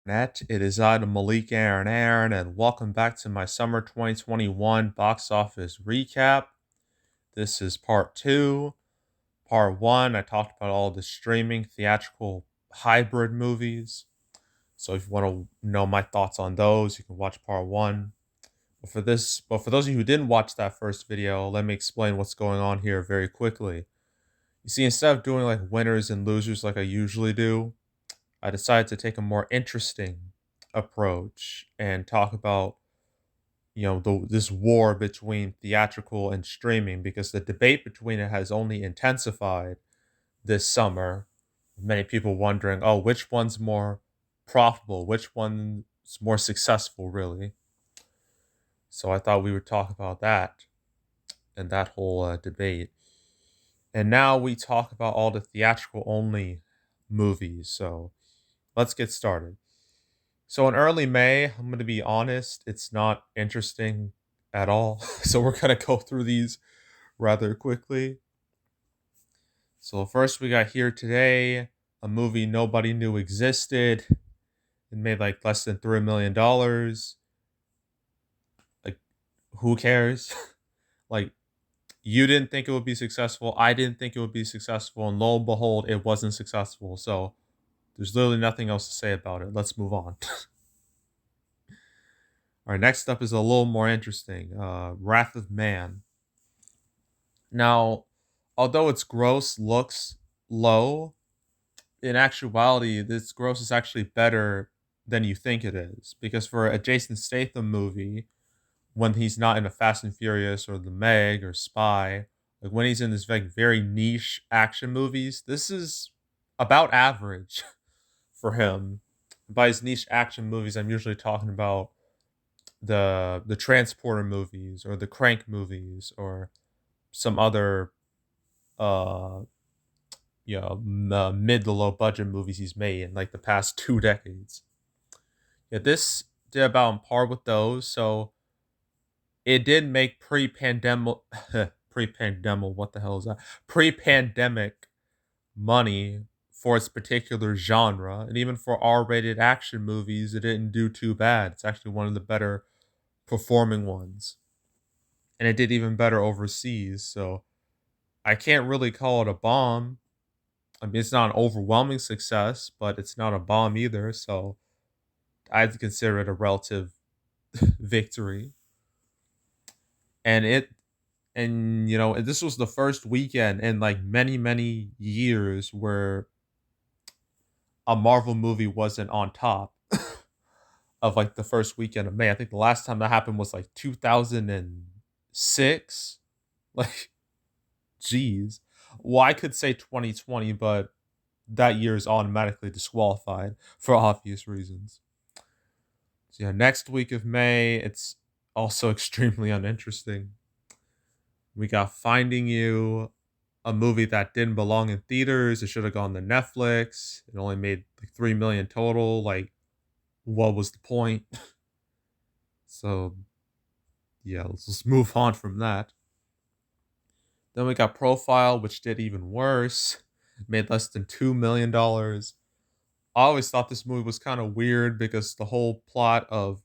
Net. It is I, the Malik Aaron, and welcome back to my summer 2021 box office recap. This is part two. Part one, I talked about all the streaming theatrical hybrid movies. So if you want to know my thoughts on those, you can watch part one. But for those of you who didn't watch that first video, let me explain what's going on here very quickly. You see, instead of doing like winners and losers like I usually do, I decided to take a more interesting approach and talk about this war between theatrical and streaming, because the debate between it has only intensified this summer. Many people wondering, oh, which one's more profitable, which one's more successful, really. So I thought we would talk about that and that whole debate. And now we talk about all the theatrical only movies. So let's get started. So in early May, I'm going to be honest, it's not interesting at all. So we're going to go through these rather quickly. So first we got Here Today, a movie nobody knew existed. It made like less than $3 million. Like, who cares? Like, you didn't think it would be successful. I didn't think it would be successful. And lo and behold, it wasn't successful. So there's literally nothing else to say about it. Let's move on. All right, next up is a little more interesting. Wrath of Man. Now, although its gross looks low, in actuality, this gross is actually better than you think it is. Because for a Jason Statham movie, when he's not in a Fast and Furious or The Meg or Spy, like when he's in this like very niche action movies, this is about average for him. By his niche action movies, I'm usually talking about the Transporter movies or the Crank movies or some other uh mid to low budget movies he's made in like the past 2 decades. Yeah, this did about on par with those. So it did make pre-pandemic what the hell is that? Pre-pandemic money for its particular genre, and even for R-rated action movies, it didn't do too bad. It's actually one of the better performing ones, and it did even better overseas. So I can't really call it a bomb. I mean, it's not an overwhelming success, but it's not a bomb either. So I'd consider it a relative victory. And this was the first weekend in like many, many years where a Marvel movie wasn't on top of like the first weekend of May. I think the last time that happened was like 2006. Like, geez. Well, I could say 2020, but that year is automatically disqualified for obvious reasons. So yeah, next week of May, it's also extremely uninteresting. We got Finding You, a movie that didn't belong in theaters. It should have gone to Netflix. It only made like 3 million total. Like, what was the point? So yeah, let's move on from that. Then we got Profile, which did even worse. It made less than $2 million. I always thought this movie was kind of weird because the whole plot of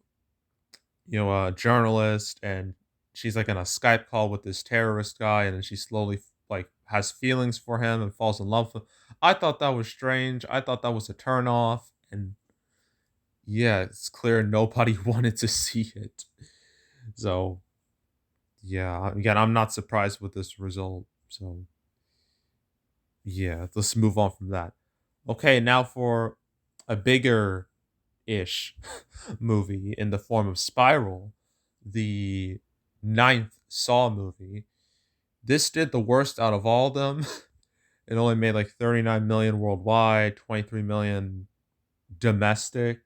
a journalist, and she's like in a Skype call with this terrorist guy, and then she slowly like has feelings for him and falls in love with him. I thought that was strange. I thought that was a turn off, and yeah, it's clear nobody wanted to see it. So yeah, again, I'm not surprised with this result. So yeah, let's move on from that. Okay, now for a bigger ish movie in the form of Spiral, the ninth Saw movie. This did the worst out of all of them. It only made like 39 million worldwide, 23 million domestic.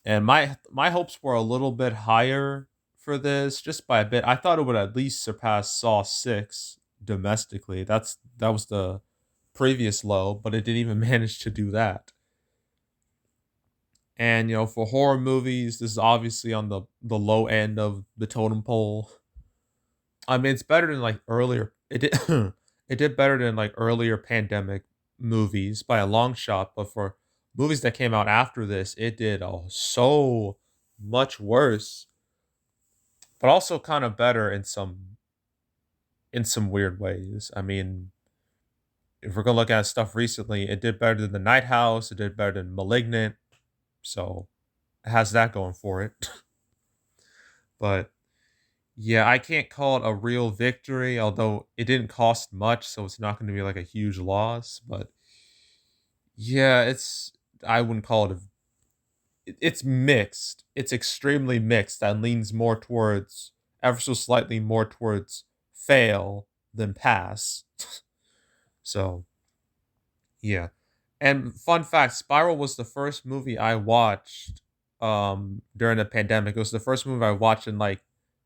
And my hopes were a little bit higher for this, just by a bit. I thought it would at least surpass Saw 6 domestically. That was the previous low, but it didn't even manage to do that. And for horror movies, this is obviously on the low end of the totem pole. I mean, it's better than like earlier. It did it did better than like earlier pandemic movies by a long shot, but for movies that came out after this, it did so much worse, but also kind of better in some weird ways. I mean, if we're gonna look at stuff recently, it did better than The Night House. It did better than Malignant. So it has that going for it. But yeah, I can't call it a real victory, although it didn't cost much, so it's not going to be like a huge loss. But yeah, I wouldn't call it it's mixed. It's extremely mixed and leans more towards ever so slightly more towards fail than pass. So yeah. And fun fact, Spiral was the first movie I watched during the pandemic. It was the first movie I watched in like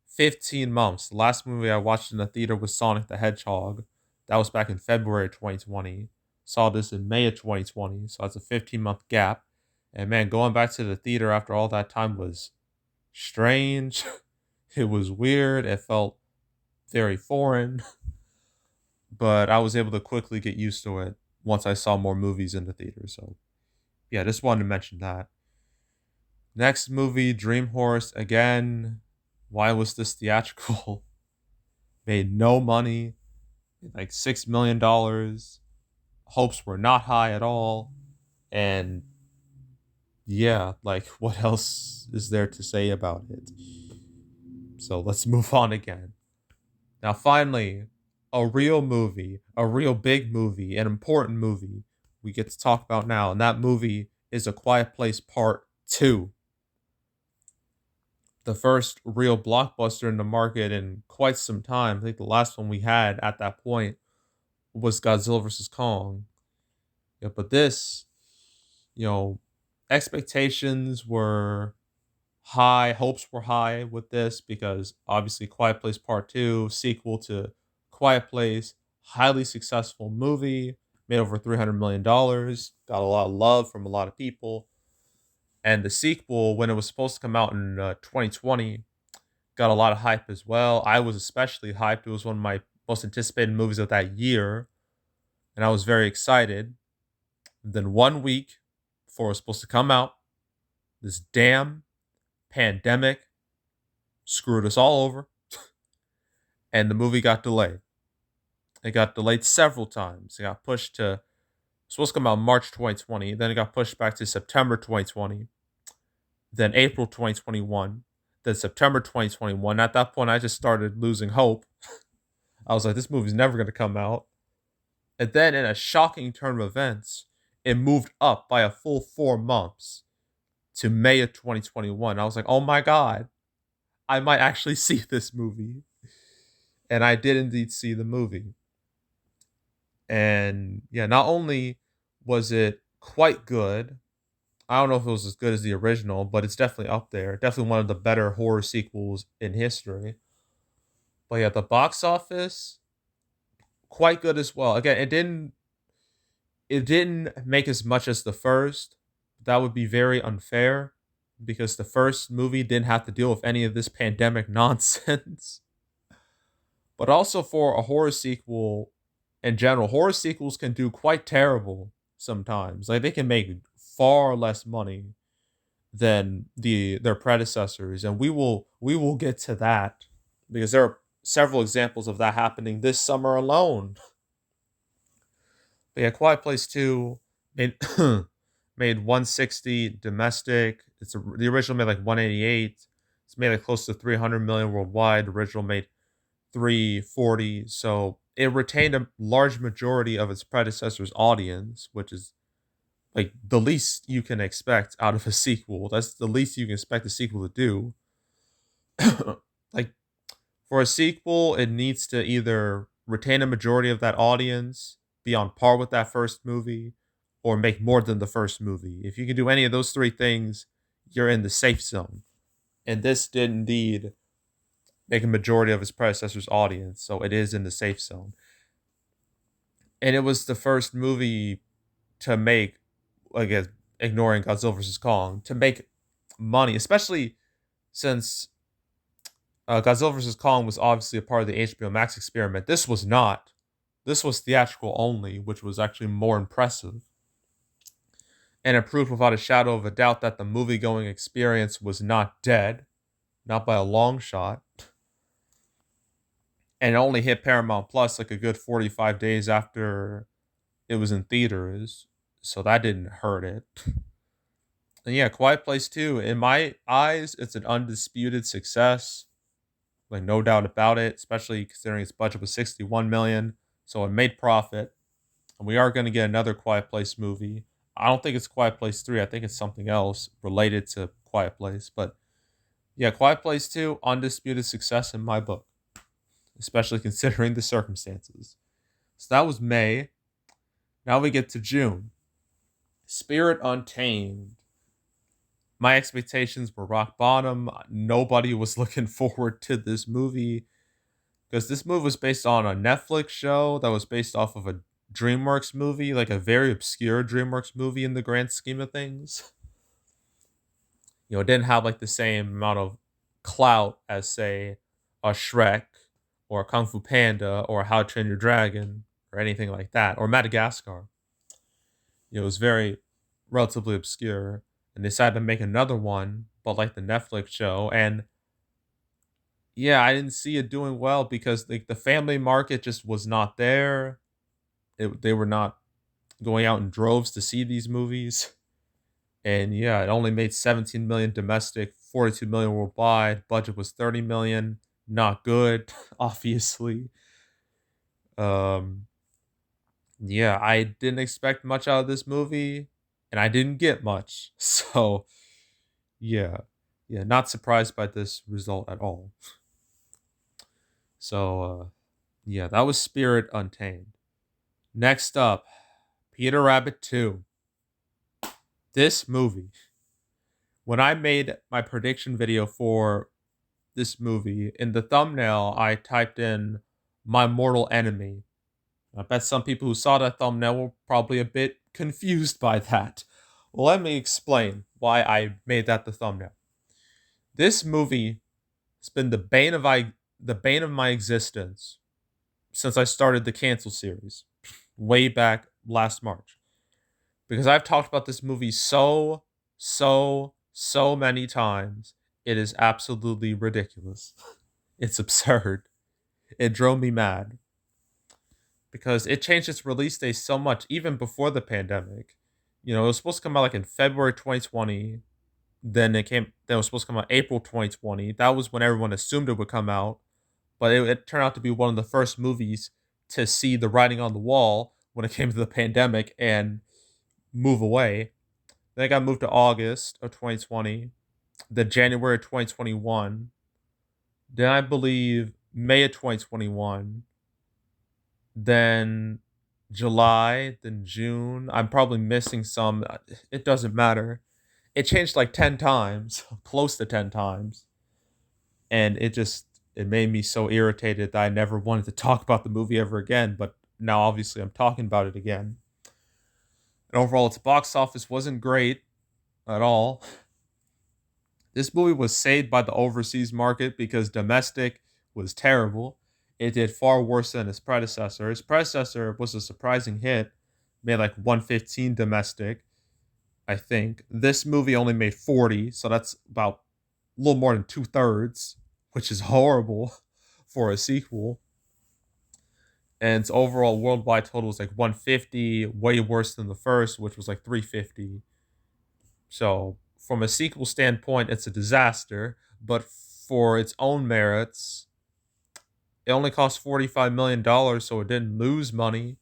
15 months. The last movie I watched in the theater was Sonic the Hedgehog. That was back in February 2020. Saw this in May of 2020. So that's a 15-month gap. And man, going back to the theater after all that time was strange. It was weird. It felt very foreign. But I was able to quickly get used to it once I saw more movies in the theater. So yeah, just wanted to mention that. Next movie, Dream Horse. Again, why was this theatrical? Made no money, made like $6 million. Hopes were not high at all. And yeah, like what else is there to say about it? So let's move on again. Now, finally, a real movie, a real big movie, an important movie we get to talk about now. And that movie is A Quiet Place Part 2. The first real blockbuster in the market in quite some time. I think the last one we had at that point was Godzilla vs. Kong. Yeah, but this, you know, expectations were high, hopes were high with this because obviously Quiet Place Part 2, sequel to Quiet Place, highly successful movie, made over $300 million, got a lot of love from a lot of people. And the sequel, when it was supposed to come out in 2020, got a lot of hype as well. I was especially hyped. It was one of my most anticipated movies of that year, and I was very excited. Then 1 week before it was supposed to come out, this damn pandemic screwed us all over, and the movie got delayed. It got delayed several times. It got pushed to supposed to come out March 2020. Then it got pushed back to September 2020. Then April 2021. Then September 2021. At that point, I just started losing hope. I was like, this movie's never going to come out. And then, in a shocking turn of events, it moved up by a full 4 months to May of 2021. I was like, oh my God, I might actually see this movie. And I did indeed see the movie. And yeah, not only was it quite good, I don't know if it was as good as the original, but it's definitely up there. Definitely one of the better horror sequels in history. But yeah, the box office, quite good as well. Again, it didn't make as much as the first. That would be very unfair because the first movie didn't have to deal with any of this pandemic nonsense. But also for a horror sequel in general, horror sequels can do quite terrible sometimes. Like they can make far less money than their predecessors, and we will get to that because there are several examples of that happening this summer alone. But yeah, Quiet Place 2 made made 160 domestic. The original made like 188. It's made like close to 300 million worldwide. The original made 340. So it retained a large majority of its predecessor's audience, which is like the least you can expect out of a sequel. That's the least you can expect a sequel to do. Like for a sequel, it needs to either retain a majority of that audience, be on par with that first movie, or make more than the first movie. If you can do any of those three things, you're in the safe zone. And this did indeed make a majority of its predecessor's audience, so it is in the safe zone. And it was the first movie to make, again, ignoring Godzilla vs. Kong, to make money, especially since Godzilla vs. Kong was obviously a part of the HBO Max experiment. This was not. This was theatrical only, which was actually more impressive. And it proved without a shadow of a doubt that the movie going experience was not dead, not by a long shot. And it only hit Paramount Plus like a good 45 days after it was in theaters. So that didn't hurt it. And yeah, Quiet Place 2, in my eyes, it's an undisputed success. Like no doubt about it, especially considering its budget was 61 million. So it made profit. And we are going to get another Quiet Place movie. I don't think it's Quiet Place 3. I think it's something else related to Quiet Place. But yeah, Quiet Place 2, undisputed success in my book, especially considering the circumstances. So that was May. Now we get to June. Spirit Untamed. My expectations were rock bottom. Nobody was looking forward to this movie because this movie was based on a Netflix show that was based off of a DreamWorks movie, like a very obscure DreamWorks movie in the grand scheme of things. It didn't have like the same amount of clout as, say, a Shrek or a Kung Fu Panda or How to Train Your Dragon or anything like that, or Madagascar. It was very relatively obscure, and they decided to make another one, but like the Netflix show. And yeah, I didn't see it doing well because like the family market just was not there. They were not going out in droves to see these movies. And yeah, it only made 17 million domestic, 42 million worldwide. Budget was 30 million. Not good, obviously. Um, yeah, I didn't expect much out of this movie, and I didn't get much. So yeah, yeah, not surprised by this result at all. So yeah, that was Spirit Untamed. Next up, Peter Rabbit 2. This movie. When I made my prediction video for this movie, in the thumbnail, I typed in my mortal enemy. I bet some people who saw that thumbnail were probably a bit confused by that. Well, let me explain why I made that the thumbnail. This movie has been the bane of my existence since I started the Cancel series way back last March. Because I've talked about this movie so many times. It is absolutely ridiculous. It's absurd. It drove me mad because it changed its release date so much, even before the pandemic. It was supposed to come out like in February 2020. Then it was supposed to come out April 2020. That was when everyone assumed it would come out. But it turned out to be one of the first movies to see the writing on the wall when it came to the pandemic and move away. Then it got moved to August of 2020, then January of 2021, then I believe May of 2021, then July, then June. I'm probably missing some. It doesn't matter. It changed like 10 times, close to 10 times. And it made me so irritated that I never wanted to talk about the movie ever again. But now, obviously, I'm talking about it again. And overall, its box office wasn't great at all. This movie was saved by the overseas market because domestic was terrible. It did far worse than its predecessor. Its predecessor was a surprising hit, made like 115 domestic, I think. This movie only made 40, so that's about a little more than 2/3, which is horrible for a sequel. And its overall worldwide total was like 150, way worse than the first, which was like 350. So, from a sequel standpoint, it's a disaster, but for its own merits, it only cost $45 million, so it didn't lose money.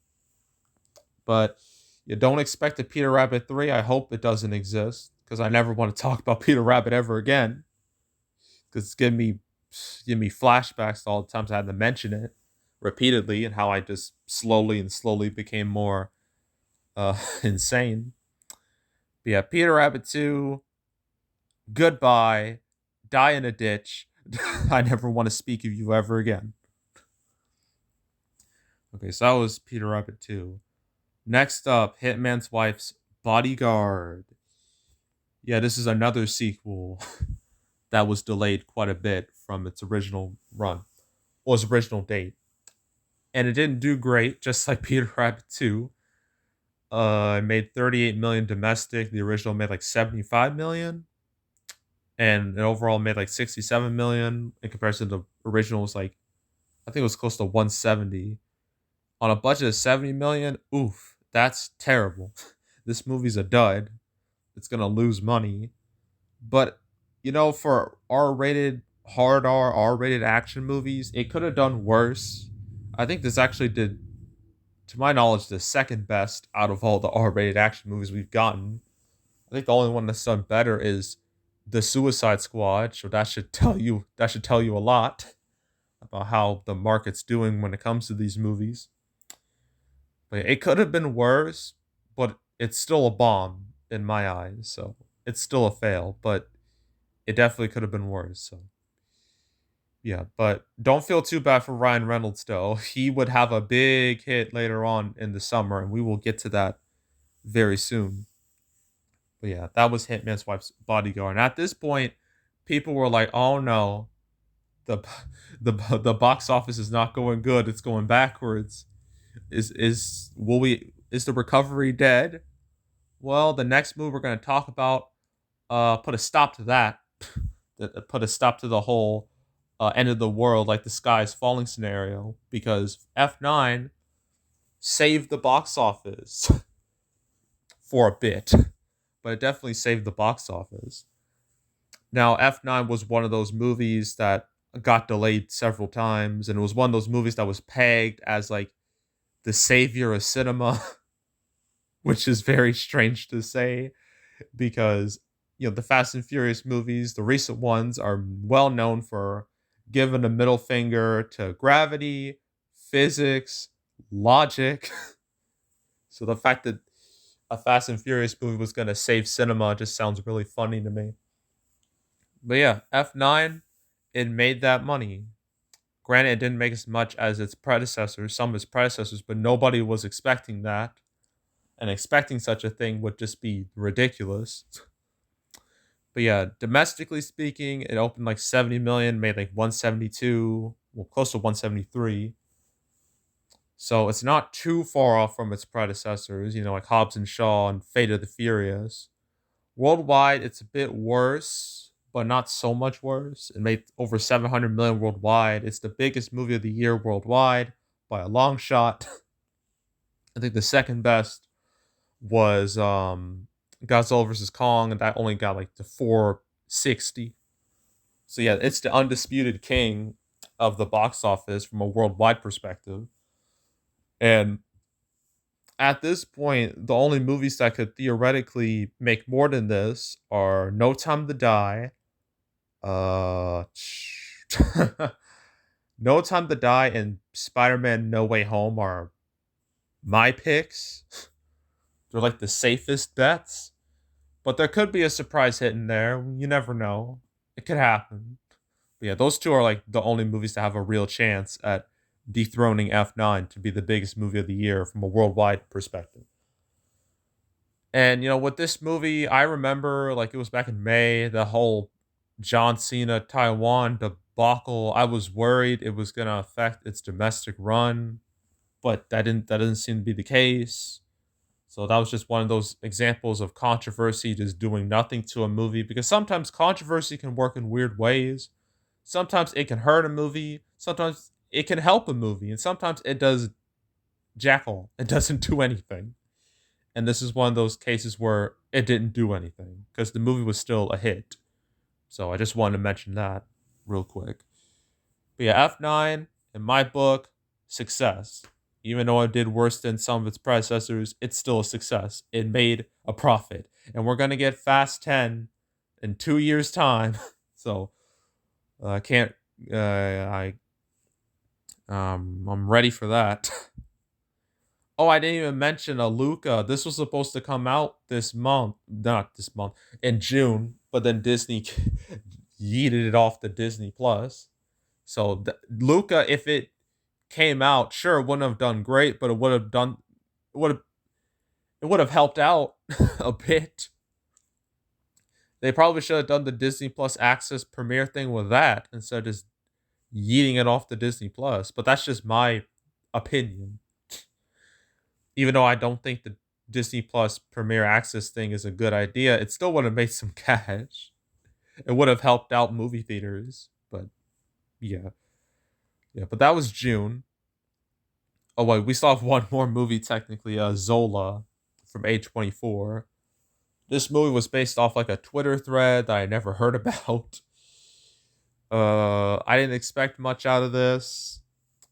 But you don't expect a Peter Rabbit 3. I hope it doesn't exist, because I never want to talk about Peter Rabbit ever again. Because it's giving me flashbacks to all the times I had to mention it repeatedly and how I just slowly became more insane. But yeah, Peter Rabbit 2, goodbye, die in a ditch. I never want to speak of you ever again. Okay, so that was Peter Rabbit 2. Next up, Hitman's Wife's Bodyguard. Yeah, this is another sequel that was delayed quite a bit from its original run, or its original date. And it didn't do great, just like Peter Rabbit 2. It made 38 million domestic. The original made like 75 million, and it overall made like 67 million in comparison to the original was like I think it was close to 170 on a budget of 70 million. Oof, that's terrible. This movie's a dud. It's gonna lose money. But for R-rated hard R-rated action movies, it could have done worse. I think this actually did, to my knowledge, the second best out of all the R-rated action movies we've gotten. I think the only one that's done better is the Suicide Squad. So that should tell you a lot about how the market's doing when it comes to these movies. But it could have been worse, but it's still a bomb in my eyes. So it's still a fail, but it definitely could have been worse. So yeah, but don't feel too bad for Ryan Reynolds though. He would have a big hit later on in the summer, and we will get to that very soon. But yeah, that was Hitman's Wife's Bodyguard. And at this point, people were like, "Oh no, the the box office is not going good. It's going backwards. Is the recovery dead?" Well, the next move we're going to talk about put a stop to that. Put a stop to the whole end of the world, like the sky is falling scenario, because F9 saved the box office for a bit, but it definitely saved the box office. Now, F9 was one of those movies that got delayed several times, and it was one of those movies that was pegged as like the savior of cinema, which is very strange to say because the Fast and Furious movies, the recent ones, are well known for giving a middle finger to gravity, physics, logic. So the fact that a Fast and Furious movie was going to save cinema just sounds really funny to me. But yeah, F9, it made that money. Granted, it didn't make as much as its predecessors, some of its predecessors, but nobody was expecting that. And expecting such a thing would just be ridiculous. But yeah, domestically speaking, it opened like 70 million, made like 172, well, close to 173. So it's not too far off from its predecessors, like Hobbs and Shaw and Fate of the Furious. Worldwide, it's a bit worse, but not so much worse. It made over 700 million worldwide. It's the biggest movie of the year worldwide by a long shot. I think the second best was Godzilla versus Kong, and that only got like to 460. So yeah, it's the undisputed king of the box office from a worldwide perspective. And at this point, the only movies that could theoretically make more than this are No Time to Die, uh, No Time to Die, and Spider-Man No Way Home are my picks. They're like the safest bets. But there could be a surprise hit in there. You never know. It could happen. But yeah, those two are like the only movies that have a real chance at dethroning F9 to be the biggest movie of the year from a worldwide perspective. And with this movie, I remember like it was back in May, the whole John Cena Taiwan debacle. I was worried it was gonna affect its domestic run, but that didn't seem to be the case. So that was just one of those examples of controversy just doing nothing to a movie, because sometimes controversy can work in weird ways. Sometimes it can hurt a movie, sometimes it can help a movie, and sometimes it does jack all. It doesn't do anything. And this is one of those cases where it didn't do anything because the movie was still a hit. So I just wanted to mention that real quick. But yeah, F9, in my book, success. Even though it did worse than some of its predecessors, it's still a success. It made a profit. And we're going to get Fast 10 in 2 years' time. So I can't, I'm ready for that. Oh, I didn't even mention Luca. This was supposed to come out this month, not this month, in June, but then Disney yeeted it off the Disney Plus. So Luca, if it came out, sure, it wouldn't have done great, but it would have it would have helped out a bit. They probably should have done the Disney Plus Access premiere thing with that instead of just yeeting it off the Disney Plus. But that's just my opinion. Even though I don't think that Disney Plus Premier Access thing is a good idea, it still would have made some cash. It would have helped out movie theaters, but yeah, yeah. But that was June. Oh wait, we still have one more movie technically. Zola from A24. This movie was based off like a Twitter thread that I never heard about. I didn't expect much out of this,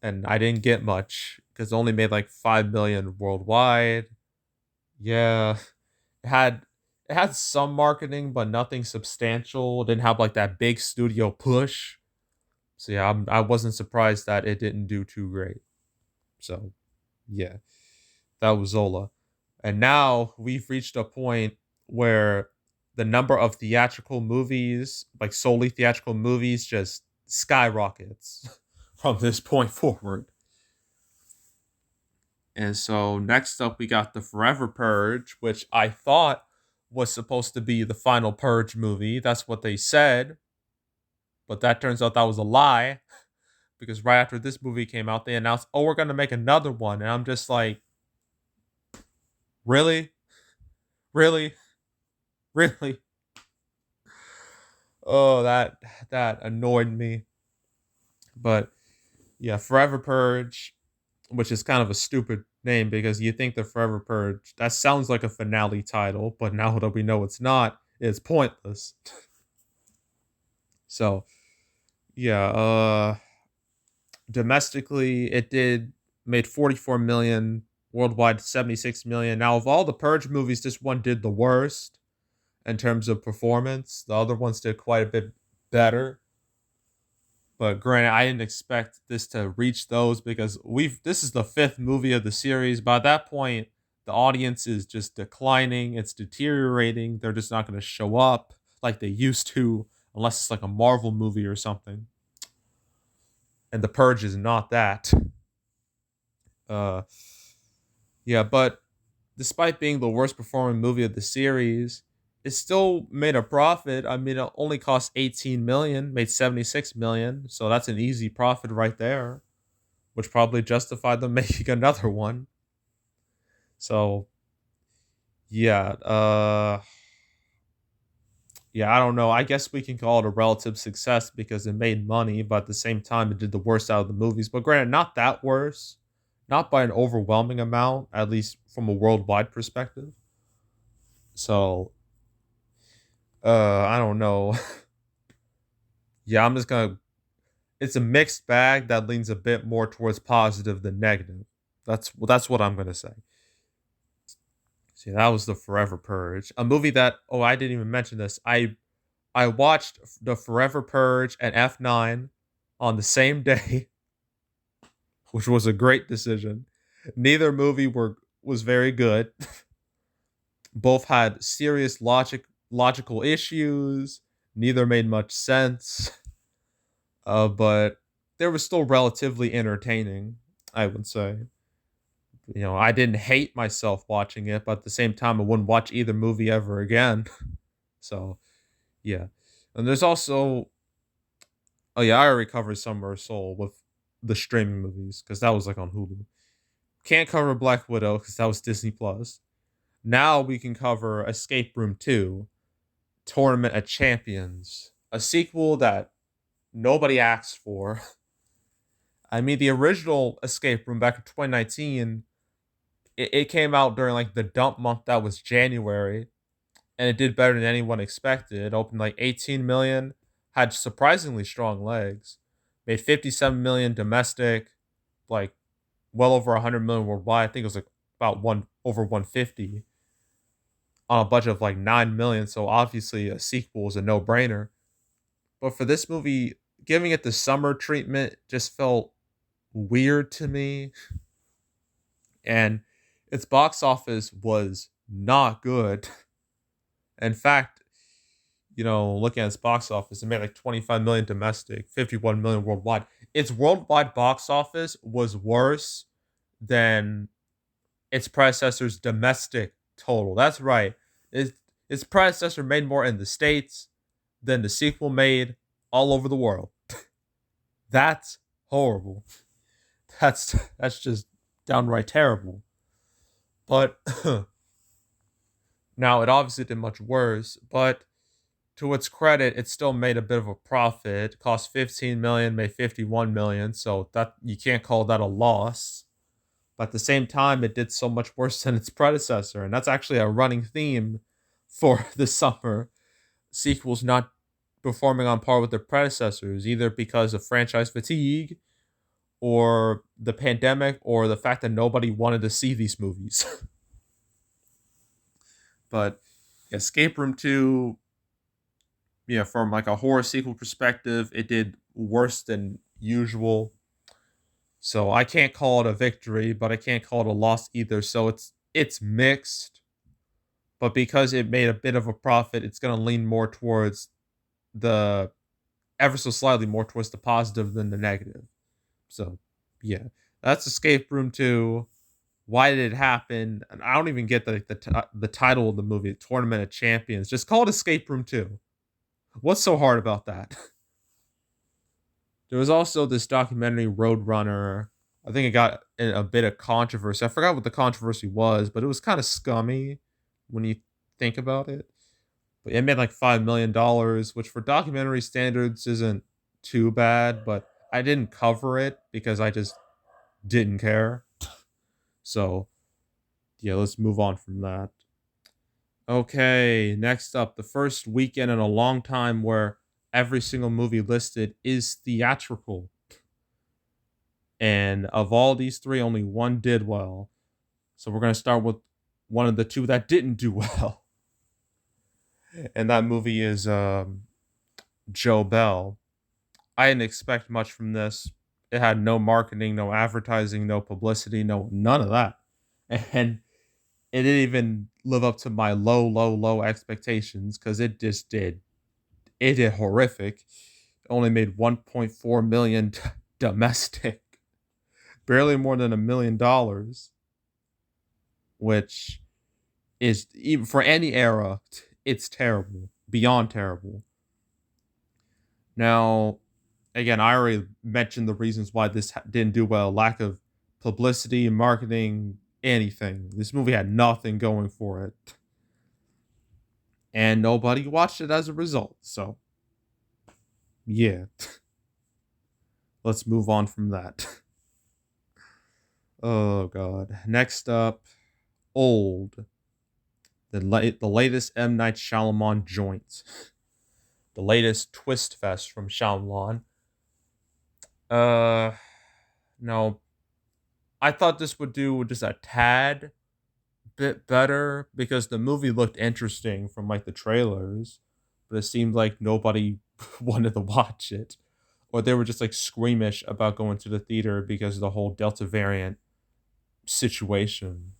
and I didn't get much because it only made like 5 million worldwide. Yeah, it had it had some marketing, but nothing substantial. It didn't have like that big studio push. So yeah, I wasn't surprised that it didn't do too great. So yeah, that was Zola. And now we've reached a point where the number of theatrical movies, like solely theatrical movies, just skyrockets from this point forward. And so next up, we got The Forever Purge, which I thought was supposed to be the final Purge movie. That's what they said. But that turns out that was a lie because right after this movie came out, they announced, oh, we're going to make another one. And I'm just like, really? Really? Really? Oh, that annoyed me. But yeah, Forever Purge, which is kind of a stupid name because you think the Forever Purge, that sounds like a finale title, but now that we know it's not, it's pointless. So yeah, domestically it did made 44 million, worldwide 76 million. Now of all the Purge movies, this one did the worst in terms of performance. The other ones did quite a bit better. But granted, I didn't expect this to reach those because this is the fifth movie of the series. By that point, the audience is just declining, it's deteriorating. They're just not going to show up like they used to unless it's like a Marvel movie or something. And The Purge is not that. Uh yeah, but despite being the worst performing movie of the series, it still made a profit. I mean, it only cost 18 million, made 76 million, so that's an easy profit right there, which probably justified them making another one. So, yeah, yeah, I don't know. I guess we can call it a relative success because it made money, but at the same time, it did the worst out of the movies. But granted, not that worse, not by an overwhelming amount, at least from a worldwide perspective. So, I don't know. Yeah, I'm just gonna. It's a mixed bag that leans a bit more towards positive than negative. That's what I'm gonna say. See, that was the Forever Purge, a movie that I didn't even mention this. I watched the Forever Purge and F9 on the same day, which was a great decision. Neither movie was very good. Both had serious logical issues. Neither made much sense. But they were still relatively entertaining, I would say. I didn't hate myself watching it, but at the same time, I wouldn't watch either movie ever again. So, yeah. And there's also, oh yeah, I already covered Summer of Soul with the streaming movies because that was like on Hulu. Can't cover Black Widow because that was Disney Plus. Now we can cover Escape Room 2, Tournament of Champions, a sequel that nobody asked for. I mean, the original Escape Room back in 2019, it came out during like the dump month that was January, and it did better than anyone expected. It opened like 18 million, had surprisingly strong legs, made 57 million domestic, like well over 100 million worldwide. I think it was like about one over 150 on a budget of like 9 million. So obviously a sequel is a no brainer. But for this movie, giving it the summer treatment just felt weird to me. And its box office was not good. In fact, looking at its box office, it made like 25 million domestic, 51 million worldwide. Its worldwide box office was worse than its predecessor's domestic total. That's right. Its predecessor made more in the States than the sequel made all over the world. That's horrible. That's just downright terrible. But Now, it obviously did much worse, but to its credit, it still made a bit of a profit. It cost 15 million, made 51 million, so that you can't call that a loss. But at the same time, it did so much worse than its predecessor, and that's actually a running theme for the summer. Sequels not performing on par with their predecessors, either because of franchise fatigue, or the pandemic, or the fact that nobody wanted to see these movies. But Escape Room 2, yeah, from like a horror sequel perspective, it did worse than usual. So I can't call it a victory, but I can't call it a loss either. So it's mixed, but because it made a bit of a profit, it's gonna lean more towards the ever so slightly more towards the positive than the negative. So yeah, that's Escape Room 2. Why did it happen? And I don't even get the title of the movie, Tournament of Champions. Just call it Escape Room 2. What's so hard about that? There was also this documentary, Roadrunner. I think it got in a bit of controversy. I forgot what the controversy was, but it was kind of scummy when you think about it. But it made like $5 million, which for documentary standards isn't too bad, but I didn't cover it because I just didn't care. So, yeah, let's move on from that. Okay, next up, the first weekend in a long time where every single movie listed is theatrical. And of all these three, only one did well. So we're going to start with one of the two that didn't do well. And that movie is Joe Bell. I didn't expect much from this. It had no marketing, no advertising, no publicity, no none of that. And it didn't even live up to my low, low, low expectations because it just did. It did horrific. It only made 1.4 million domestic, barely more than $1 million, which is even for any era, it's terrible, beyond terrible. Now, again, I already mentioned the reasons why this didn't do well: lack of publicity, marketing, anything. This movie had nothing going for it, and nobody watched it as a result. So, yeah, let's move on from that. Oh god. Next up, Old, the latest M Night Shyamalan joint, the latest twist fest from Shyamalan. Uh, no, I thought this would do just a tad bit better because the movie looked interesting from like the trailers, but it seemed like nobody wanted to watch it, or they were just like squeamish about going to the theater because of the whole Delta variant situation.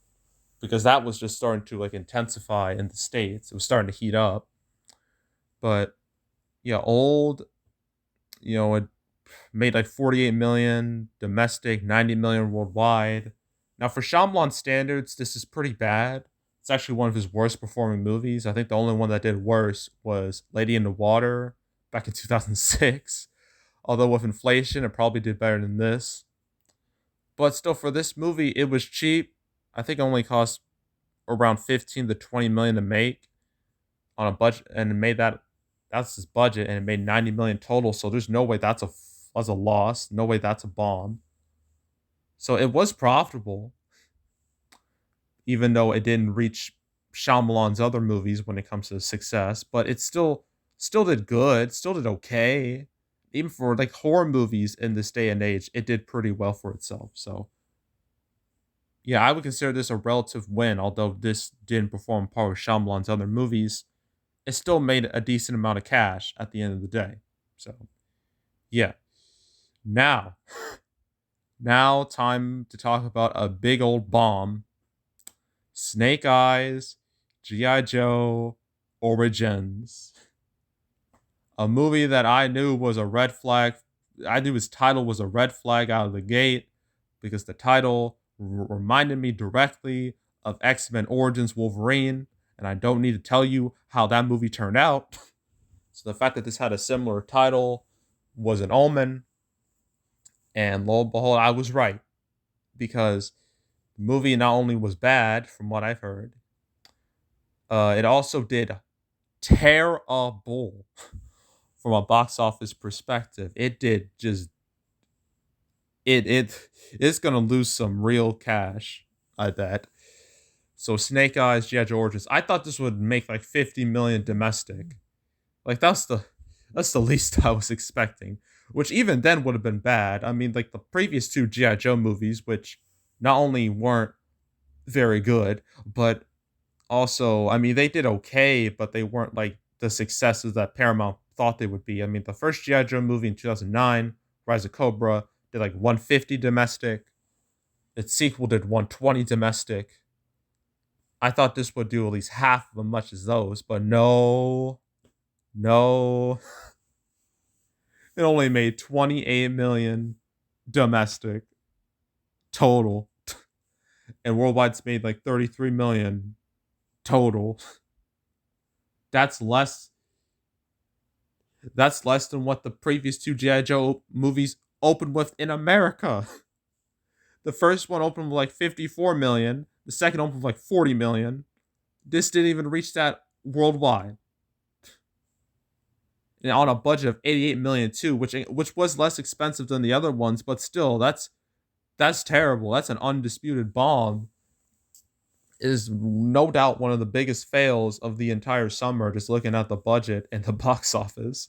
Because that was just starting to like intensify in the states. It was starting to heat up. But yeah, Old, it made like 48 million domestic, 90 million worldwide. Now for Shyamalan standards, this is pretty bad. It's actually one of his worst performing movies. I think the only one that did worse was Lady in the Water back in 2006. Although with inflation, it probably did better than this. But still, for this movie, it was cheap. I think it only cost around 15 to 20 million to make on a budget, and it made that's his budget, and it made 90 million total. So there's no way that's a loss. No way that's a bomb. So it was profitable, even though it didn't reach Shyamalan's other movies when it comes to success. But it still did good. Still did okay. Even for like horror movies in this day and age, it did pretty well for itself. So yeah, I would consider this a relative win. Although this didn't perform par with Shyamalan's other movies, it still made a decent amount of cash at the end of the day. So yeah. Now, now time to talk about a big old bomb. Snake Eyes, G.I. Joe, Origins. A movie that I knew was a red flag. I knew his title was a red flag out of the gate because the title reminded me directly of X-Men Origins Wolverine, and I don't need to tell you how that movie turned out. So the fact that this had a similar title was an omen, and lo and behold, I was right because the movie not only was bad, from what I've heard, It also did terrible from a box office perspective. It did just it's gonna lose some real cash, I bet. So Snake Eyes, G.I. Joe Origins. I thought this would make like 50 million domestic. Like that's the least I was expecting. Which even then would have been bad. I mean, like the previous two G.I. Joe movies, which not only weren't very good, but also, I mean, they did okay, but they weren't like the successes that Paramount thought they would be. I mean, the first G.I. Joe movie in 2009, Rise of Cobra, did like 150 domestic. Its sequel did 120 domestic. I thought this would do at least half of as much as those, but no, no. It only made 28 million domestic total, and worldwide's made like 33 million total. That's less. That's less than what the previous two GI Joe movies opened with in America. The first one opened with like 54 million. The second opened with like 40 million. This didn't even reach that worldwide. And on a budget of 88 million too, which was less expensive than the other ones, but still, that's terrible. That's an undisputed bomb. It is no doubt one of the biggest fails of the entire summer, just looking at the budget and the box office.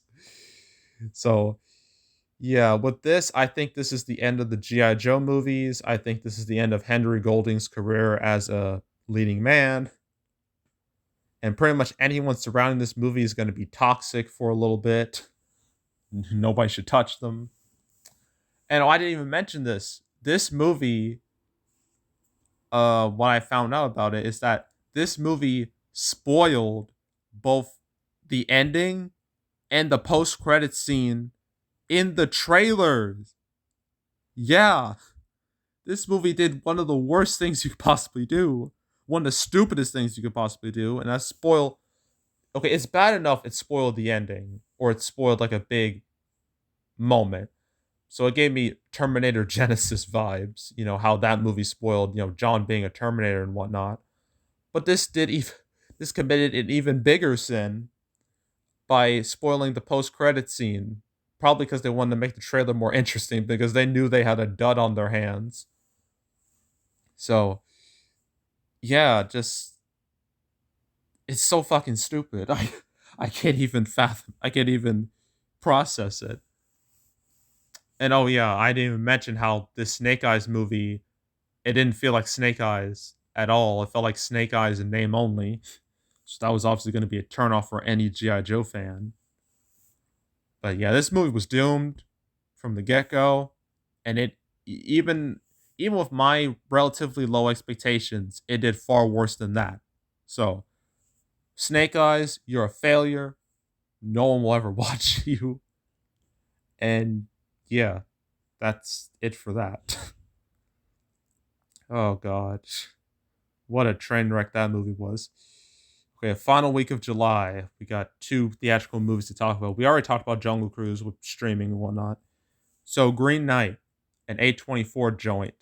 So, yeah, with this, I think this is the end of the G.I. Joe movies. I think this is the end of Henry Golding's career as a leading man. And pretty much anyone surrounding this movie is going to be toxic for a little bit. Nobody should touch them. And I didn't even mention this. This movie, what I found out about it is that this movie spoiled both the ending and the post-credit scene in the trailers. Yeah, this movie did one of the worst things you could possibly do. One of the stupidest things you could possibly do, and that's spoil. Okay, it's bad enough it spoiled the ending, or it spoiled like a big moment. So it gave me Terminator Genesis vibes, how that movie spoiled, John being a Terminator and whatnot. But this committed an even bigger sin by spoiling the post-credit scene. Probably because they wanted to make the trailer more interesting because they knew they had a dud on their hands. So, yeah, just it's so fucking stupid. I can't even fathom. I can't even process it. And oh yeah, I didn't even mention how this Snake Eyes movie, it didn't feel like Snake Eyes at all. It felt like Snake Eyes in name only. So that was obviously going to be a turnoff for any G.I. Joe fan. But yeah, this movie was doomed from the get-go. And even with my relatively low expectations, it did far worse than that. So, Snake Eyes, you're a failure. No one will ever watch you. And yeah, that's it for that. Oh god. What a train wreck that movie was. Okay, final week of July. We got two theatrical movies to talk about. We already talked about Jungle Cruise with streaming and whatnot. So Green Knight, an A24 joint.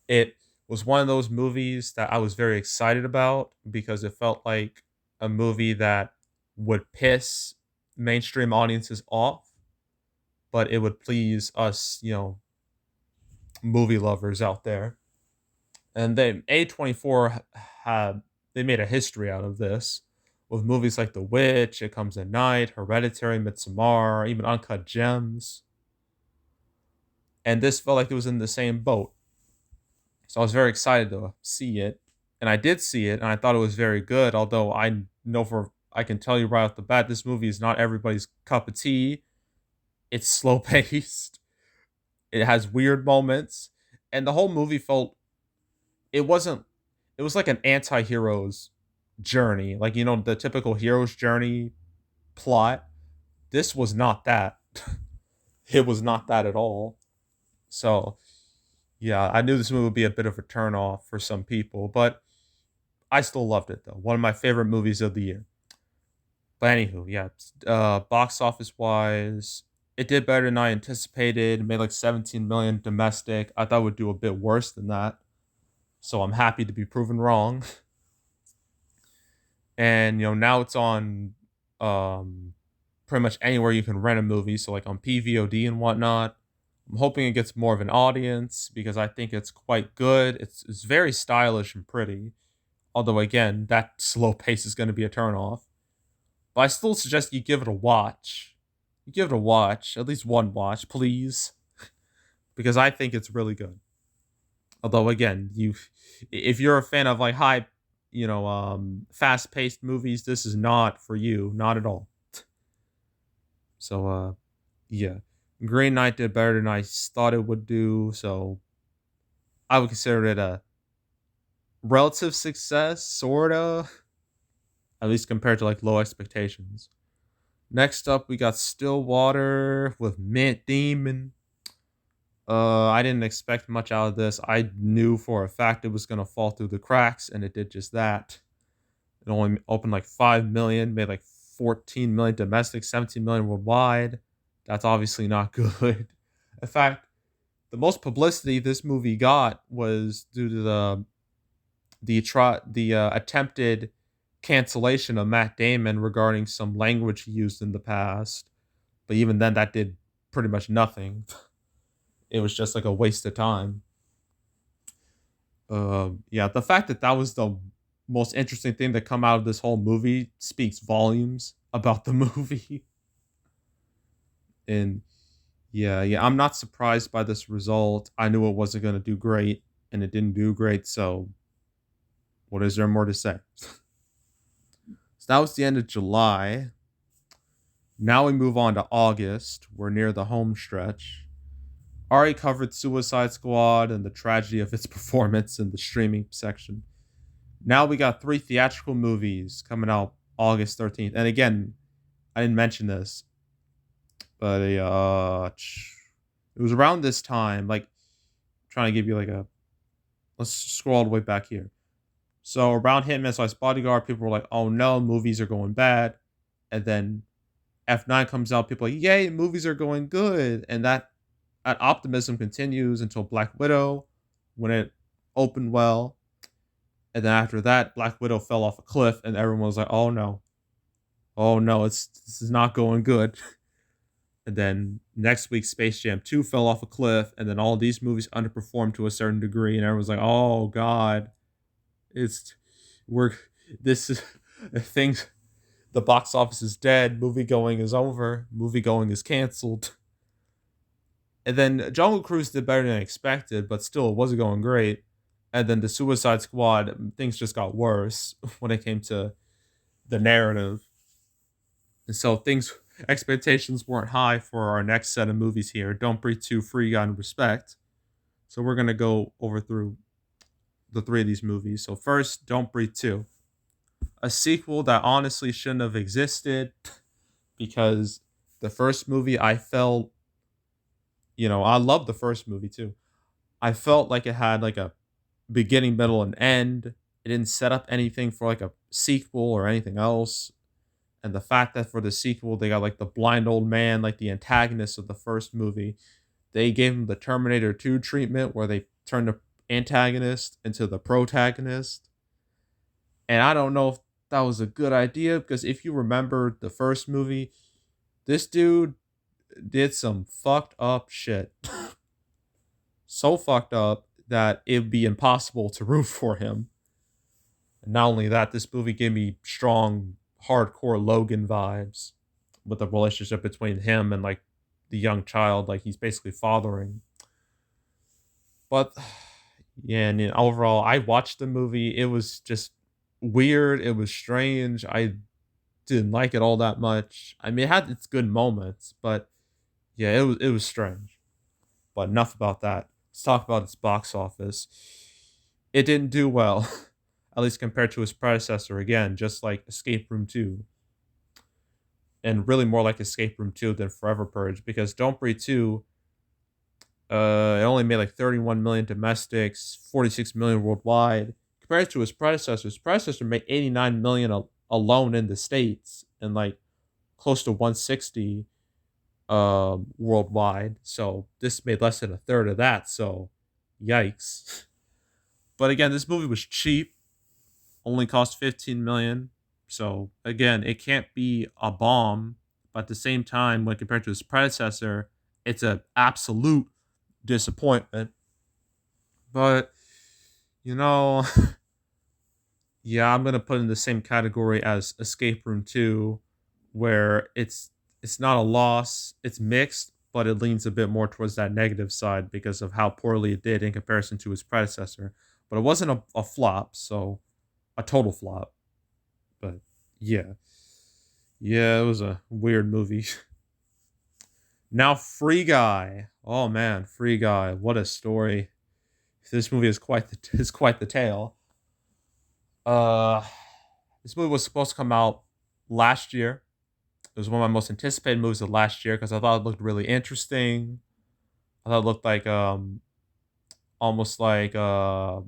It was one of those movies that I was very excited about because it felt like a movie that would piss mainstream audiences off, but it would please us, movie lovers out there. And then A24 had they made a history out of this with movies like The Witch, It Comes at Night, Hereditary, Midsommar, even Uncut Gems. And this felt like it was in the same boat. So I was very excited to see it. And I did see it, and I thought it was very good, although I can tell you right off the bat, this movie is not everybody's cup of tea. It's slow paced. It has weird moments. And the whole movie felt it wasn't it was like an anti-hero's journey. Like, the typical hero's journey plot. This was not that. It was not that at all. So, yeah, I knew this movie would be a bit of a turn off for some people, but I still loved it though. One of my favorite movies of the year. But anywho, yeah, box office wise, it did better than I anticipated. It made like 17 million domestic. I thought it would do a bit worse than that. So I'm happy to be proven wrong. and now it's on um pretty much anywhere you can rent a movie, so like on PVOD and whatnot. I'm hoping it gets more of an audience because I think it's quite good. It's very stylish and pretty. Although again, that slow pace is going to be a turnoff. But I still suggest you give it a watch. You give it a watch, at least one watch, please, because I think it's really good. Although again, if you're a fan of like high, fast paced movies, this is not for you, not at all. So yeah, Green Knight did better than I thought it would do. So I would consider it a relative success, sorta, at least compared to like low expectations. Next up, we got Stillwater with Mint Demon. I didn't expect much out of this. I knew for a fact it was gonna fall through the cracks, and it did just that. It only opened like 5 million, made like 14 million domestic, 17 million worldwide. That's obviously not good. In fact, the most publicity this movie got was due to the attempted cancellation of Matt Damon regarding some language he used in the past. But even then, that did pretty much nothing. It was just like a waste of time. Yeah, the fact that that was the most interesting thing to come out of this whole movie speaks volumes about the movie. And yeah, I'm not surprised by this result. I knew it wasn't going to do great, and it didn't do great. So, what is there more to say? So that was the end of July. Now we move on to August. We're near the home stretch. Already covered Suicide Squad and the tragedy of its performance in the streaming section. Now we got three theatrical movies coming out August 13th. And again, I didn't mention this, but it was around this time, like trying to give you like a let's scroll all the way back here. So around Hitman slash Bodyguard, people were like, "Oh no, movies are going bad," and then F9 comes out, people are like, "Yay, movies are going good," and that optimism continues until Black Widow, when it opened well, and then after that, Black Widow fell off a cliff, and everyone was like, oh no, this is not going good." And then next week, Space Jam 2 fell off a cliff, and then all these movies underperformed to a certain degree, and everyone's like, "Oh God, it's we're this is things. The box office is dead. Movie going is over. Movie going is canceled." And then Jungle Cruise did better than expected, but still it wasn't going great. And then the Suicide Squad, things just got worse when it came to the narrative. And so expectations weren't high for our next set of movies here. Don't Breathe 2, Free Guy, and Respect. So we're gonna go over through the three of these movies. So first, Don't Breathe 2. A sequel that honestly shouldn't have existed because the first movie I felt, I love the first movie too. I felt like it had like a beginning, middle, and end. It didn't set up anything for like a sequel or anything else. And the fact that for the sequel they got like the blind old man, like the antagonist of the first movie, they gave him the Terminator 2 treatment where they turned the antagonist into the protagonist. And I don't know if that was a good idea because if you remember the first movie, this dude did some fucked up shit. So fucked up that it'd be impossible to root for him. And not only that, this movie gave me strong, hardcore Logan vibes with the relationship between him and like the young child, like he's basically fathering. But yeah, and overall, I watched the movie. It was just weird. It was strange. I didn't like it all that much. I mean, it had its good moments, but yeah, it was strange. But enough about that. Let's talk about its box office. It didn't do well, at least compared to its predecessor. Again, just like Escape Room 2, and really more like Escape Room 2 than Forever Purge, because Don't Breathe 2, it only made like 31 million domestics, 46 million worldwide. Compared to his predecessor made 89 million alone in the States and like close to 160 worldwide. So this made less than a third of that. So yikes. But again, this movie was cheap. Only cost 15 million. So again, it can't be a bomb, but at the same time, when compared to its predecessor, it's an absolute disappointment. But you know, yeah, I'm gonna put in the same category as Escape Room 2, where it's not a loss, it's mixed, but it leans a bit more towards that negative side because of how poorly it did in comparison to its predecessor. But it wasn't a flop, so a total flop. But yeah. Yeah, it was a weird movie. Now Free Guy. Oh man, Free Guy. What a story. This movie is quite the tale. Uh this movie was supposed to come out last year. It was one of my most anticipated movies of last year because I thought it looked really interesting. I thought it looked like almost like a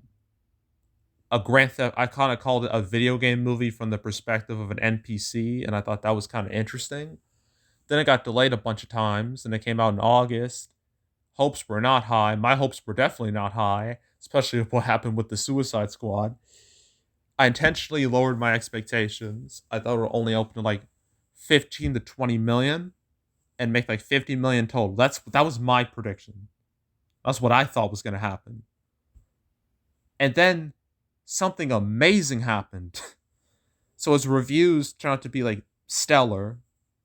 Grand Theft. I kind of called it a video game movie from the perspective of an NPC, and I thought that was kind of interesting. Then it got delayed a bunch of times, and it came out in August. Hopes were not high. My hopes were definitely not high, especially with what happened with the Suicide Squad. I intentionally lowered my expectations. I thought it would only open to like 15 to 20 million and make like 50 million total. That was my prediction. That's what I thought was going to happen. And then something amazing happened. So its reviews turned out to be like stellar,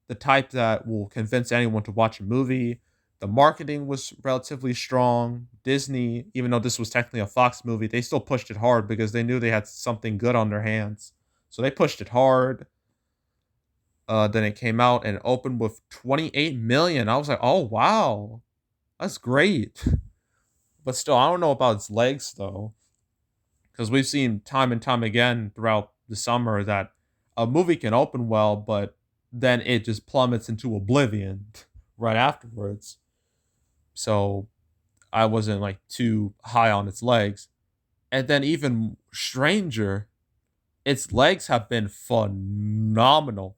the type that will convince anyone to watch a movie. The marketing was relatively strong. Disney, even though this was technically a Fox movie, they still pushed it hard because they knew they had something good on their hands. So they pushed it hard. Then it came out and opened with 28 million. I was like, oh wow, that's great. But still, I don't know about its legs though, because we've seen time and time again throughout the summer that a movie can open well, but then it just plummets into oblivion right afterwards. So I wasn't like too high on its legs. And then even stranger, its legs have been phenomenal.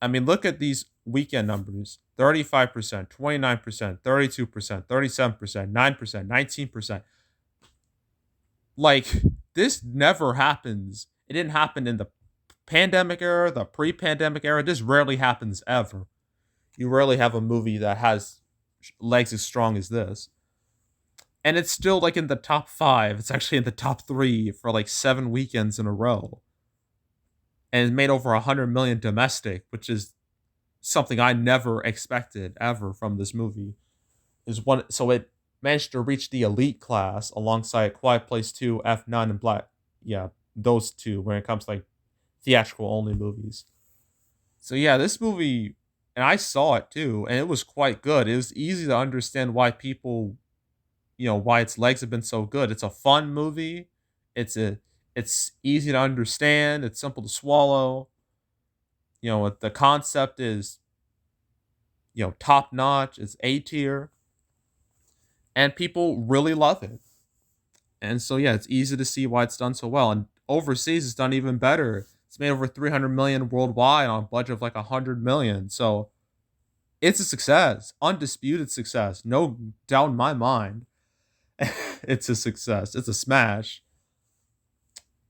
I mean, look at these weekend numbers: 35%, 29%, 32%, 37%, 9%, 19%. Like, this never happens. It didn't happen in the pandemic era, the pre pandemic era. This rarely happens ever. You rarely have a movie that has legs as strong as this. And it's still like in the top five. It's actually in the top three for like 7 weekends in a row. And it made over 100 million domestic, which is something I never expected ever from this movie. Is one So it managed to reach the elite class alongside Quiet Place 2, F9, and Black. Yeah, those two when it comes to like theatrical only movies. So yeah, this movie, and I saw it too, and it was quite good. It was easy to understand why people, why its legs have been so good. It's a fun movie. It's easy to understand. It's simple to swallow. The concept is top notch. It's A tier, and people really love it. And so yeah, it's easy to see why it's done so well. And overseas, it's done even better. It's made over 300 million worldwide on a budget of like 100 million. So it's a success, undisputed success, no doubt in my mind. It's a success. It's a smash.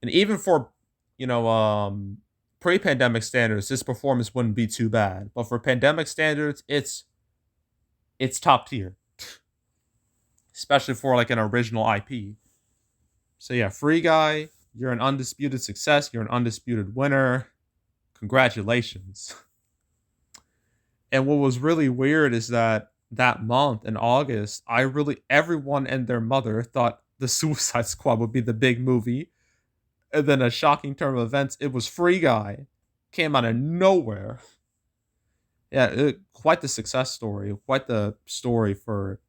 And even for you know pre-pandemic standards, this performance wouldn't be too bad. But for pandemic standards, it's top tier, especially for like an original IP. So yeah, Free Guy, you're an undisputed success. You're an undisputed winner. Congratulations. And what was really weird is that month in August, everyone and their mother thought the Suicide Squad would be the big movie. And then a shocking turn of events, it was Free Guy. Came out of nowhere. Yeah, quite the success story. Quite the story for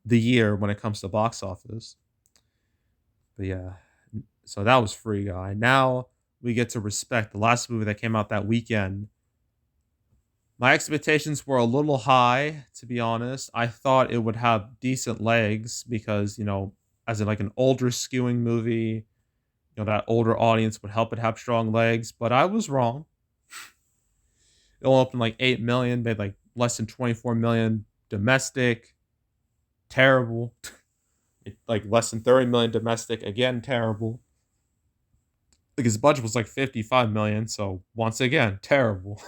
the year when it comes to box office. But yeah, so that was Free Guy. Now we get to Respect, the last movie that came out that weekend. My expectations were a little high, to be honest. I thought it would have decent legs because, as in like an older skewing movie, that older audience would help it have strong legs. But I was wrong. It only opened like 8 million, made like less than 24 million domestic. Terrible. Like less than 30 million domestic, again, terrible. Like his budget was like 55 million, so once again, terrible.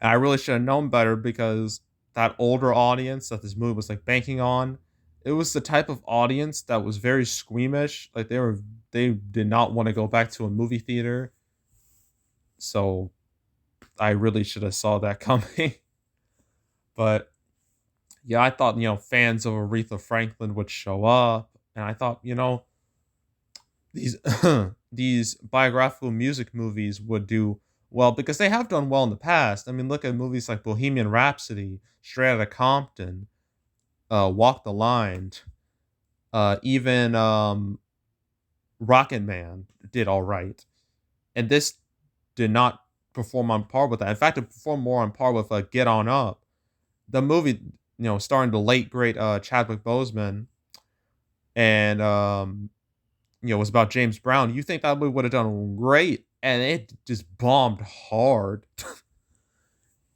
And I really should have known better because that older audience that this movie was like banking on, it was the type of audience that was very squeamish. Like they did not want to go back to a movie theater. So I really should have saw that coming. But yeah, I thought, fans of Aretha Franklin would show up. And I thought, these these biographical music movies would do well because they have done well in the past. I mean, look at movies like Bohemian Rhapsody, Straight Outta Compton, Walk the Line, even Rocket Man did all right, and this did not perform on par with that. In fact, it performed more on par with Get On Up, the movie, starring the late great Chadwick Boseman, and was about James Brown. You think that movie would have done great, and it just bombed hard,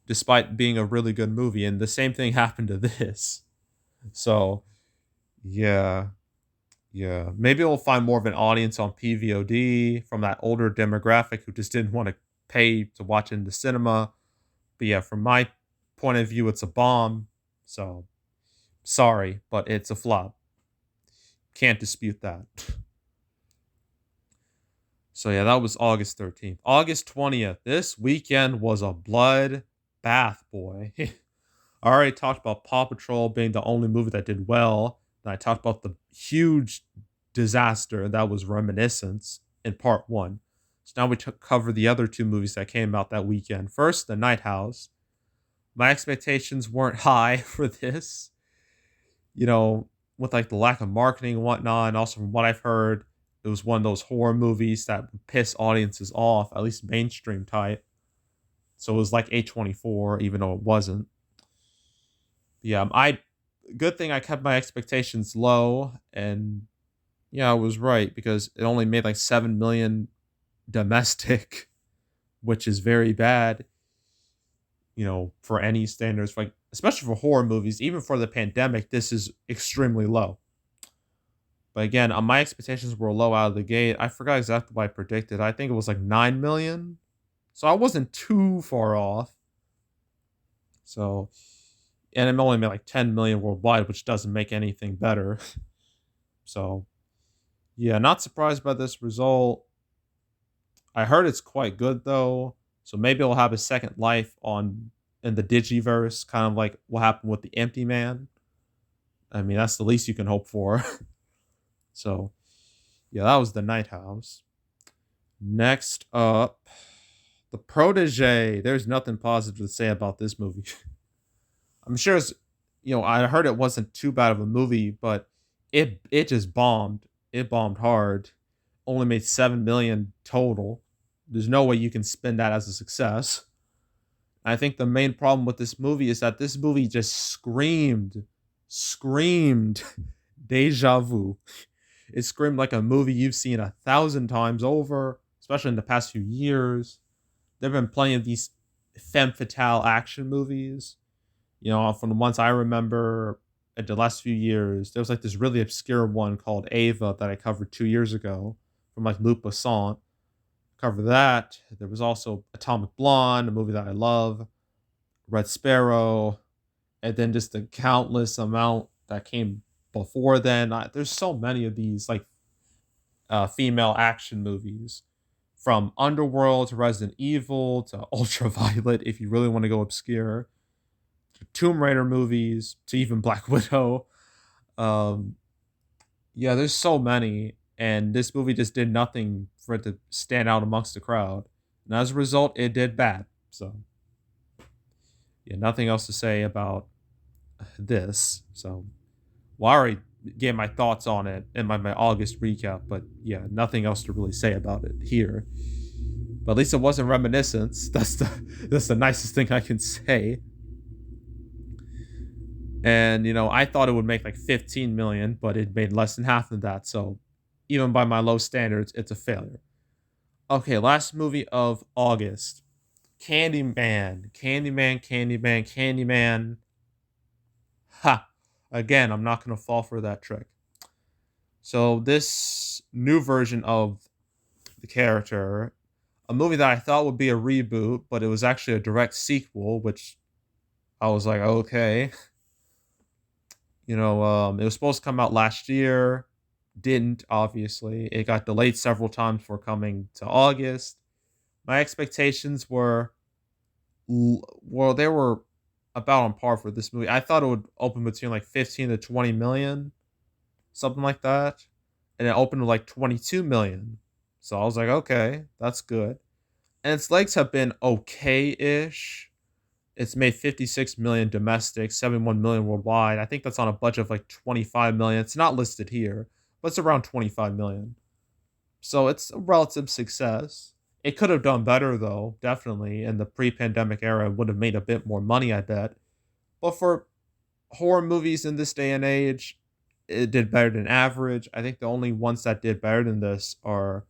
despite being a really good movie. And the same thing happened to this. So, yeah, yeah. Maybe we'll find more of an audience on PVOD from that older demographic who just didn't want to pay to watch it in the cinema. But yeah, from my point of view, it's a bomb. So, sorry, but it's a flop. Can't dispute that. So yeah, that was August 13th. August 20th. This weekend was a blood bath, boy. I already talked about Paw Patrol being the only movie that did well. And I talked about the huge disaster that was Reminiscence in part one. So now we cover the other two movies that came out that weekend. First, The Night House. My expectations weren't high for this. With like the lack of marketing and whatnot, and also from what I've heard, it was one of those horror movies that would piss audiences off, at least mainstream type. So it was like A24, even though it wasn't. Yeah, good thing I kept my expectations low, and yeah, I was right because it only made like 7 million domestic, which is very bad, for any standards, like especially for horror movies, even for the pandemic, this is extremely low. But again, my expectations were low out of the gate. I forgot exactly what I predicted. I think it was like 9 million. So I wasn't too far off. So, and it only made like 10 million worldwide, which doesn't make anything better. So, yeah, not surprised by this result. I heard it's quite good though. So maybe it'll have a second life in the Digiverse, kind of like what happened with the Empty Man. I mean, that's the least you can hope for. So, yeah, that was The Night House. Next up, The Protege. There's nothing positive to say about this movie. I'm sure I heard it wasn't too bad of a movie, but it just bombed. It bombed hard. Only made 7 million total. There's no way you can spin that as a success. I think the main problem with this movie is that this movie just screamed deja vu. It screamed like a movie you've seen 1,000 times over, especially in the past few years. There have been plenty of these femme fatale action movies. From the ones I remember in the last few years, there was like this really obscure one called Ava that I covered 2 years ago from like Luc Besson. Cover that. There was also Atomic Blonde, a movie that I love, Red Sparrow, and then just the countless amount that came before then. There's so many of these like female action movies, from Underworld to Resident Evil to Ultraviolet, if you really want to go obscure, to Tomb Raider movies to even Black Widow. Um, yeah, there's so many, and this movie just did nothing for it to stand out amongst the crowd, and as a result, it did bad. So, yeah, nothing else to say about this. So, well, I already gave my thoughts on it in my August recap, but yeah, nothing else to really say about it here. But at least it wasn't Reminiscence. That's the nicest thing I can say. And I thought it would make like 15 million, but it made less than half of that. So even by my low standards, it's a failure. Okay, last movie of August. Candyman. Candyman. Ha. Again, I'm not going to fall for that trick. So this new version of the character. A movie that I thought would be a reboot, but it was actually a direct sequel, which I was like, okay. It was supposed to come out last year, didn't, obviously. It got delayed several times before coming to August. My expectations were, well, they were about on par for this movie. I thought it would open between like 15 to 20 million, something like that. And it opened with like 22 million. So I was like, okay, that's good. And its legs have been okay-ish. It's made 56 million domestic, 71 million worldwide. I think that's on a budget of like 25 million. It's not listed here, but it's around 25 million. So it's a relative success. It could have done better though, definitely. In the pre-pandemic era, it would have made a bit more money, I bet. But for horror movies in this day and age, it did better than average. I think the only ones that did better than this are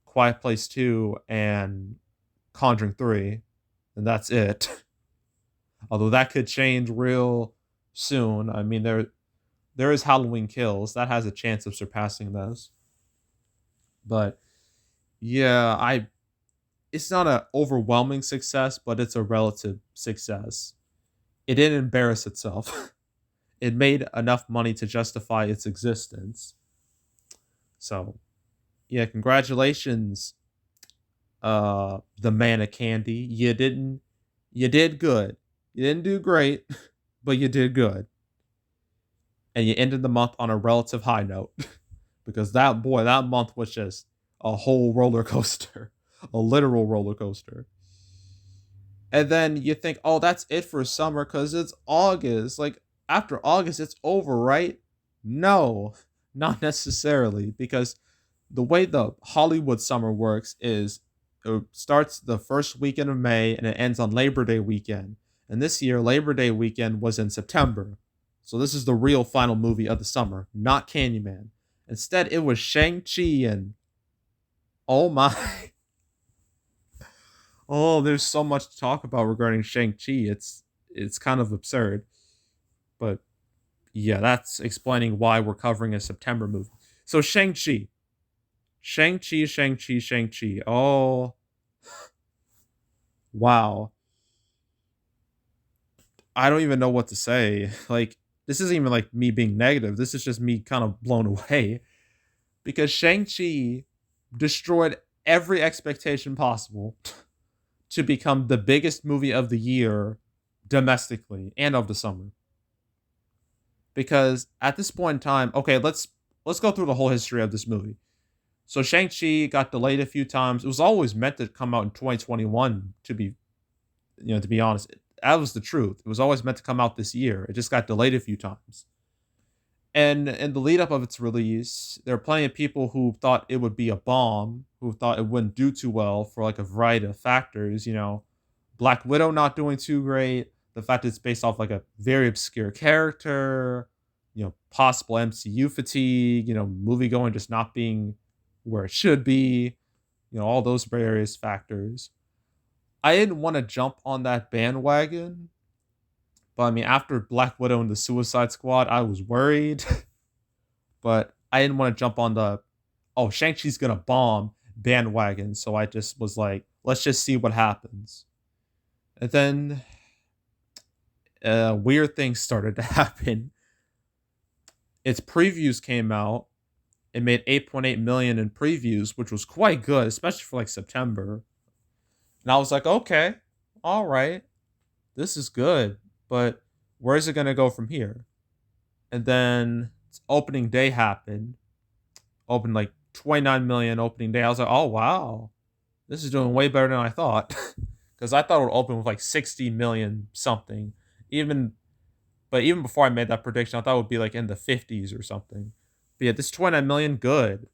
Quiet Place 2 and Conjuring 3, and that's it. Although that could change real soon. I mean, there is Halloween Kills that has a chance of surpassing this. But yeah, I it's not an overwhelming success, but it's a relative success. It didn't embarrass itself. It made enough money to justify its existence. So, yeah, congratulations, the man of candy. You did good. You didn't do great, but you did good. And you ended the month on a relative high note. Because that month was just a whole roller coaster. A literal roller coaster. And then you think, oh, that's it for summer because it's August. Like, after August, it's over, right? No, not necessarily. Because the way the Hollywood summer works is it starts the first weekend of May and it ends on Labor Day weekend. And this year, Labor Day weekend was in September. So this is the real final movie of the summer, not Candyman. Instead, it was Shang-Chi and oh my. Oh, there's so much to talk about regarding Shang-Chi. It's kind of absurd. But yeah, that's explaining why we're covering a September movie. So Shang-Chi. Shang-Chi, Shang-Chi, Shang-Chi. Oh, wow. I don't even know what to say. Like, this isn't even like me being negative. This is just me kind of blown away. Because Shang-Chi destroyed every expectation possible to become the biggest movie of the year domestically and of the summer. Because at this point in time, okay, let's go through the whole history of this movie. So Shang-Chi got delayed a few times. It was always meant to come out in 2021 to be honest. That was the truth. It was always meant to come out this year. It just got delayed a few times. And in the lead up of its release, there are plenty of people who thought it would be a bomb, who thought it wouldn't do too well for like a variety of factors. Black Widow not doing too great, the fact that it's based off like a very obscure character, possible MCU fatigue, movie going just not being where it should be, all those various factors. I didn't want to jump on that bandwagon, but I mean, after Black Widow and the Suicide Squad, I was worried. But I didn't want to jump on the oh Shang-Chi's gonna bomb bandwagon. So I just was like, let's just see what happens. And then weird things started to happen. Its previews came out. It made 8.8 million in previews, which was quite good, especially for like September. And I was like, okay, all right, this is good, but where is it gonna go from here? And then opening day happened. Opened like 29 million opening day. I was like, oh wow, this is doing way better than I thought. Because I thought it would open with like 60 million something. Even before I made that prediction, I thought it would be like in the 50s or something. But yeah, this 29 million, good.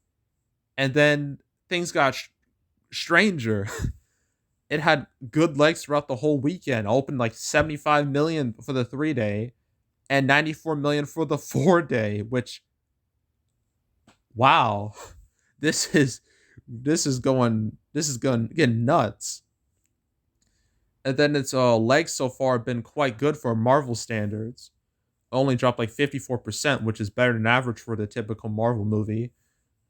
And then things got stranger. It had good legs throughout the whole weekend. It opened like 75 million for the 3 day and 94 million for the 4 day, which wow. This is going getting nuts. And then its legs so far have been quite good for Marvel standards. Only dropped like 54%, which is better than average for the typical Marvel movie.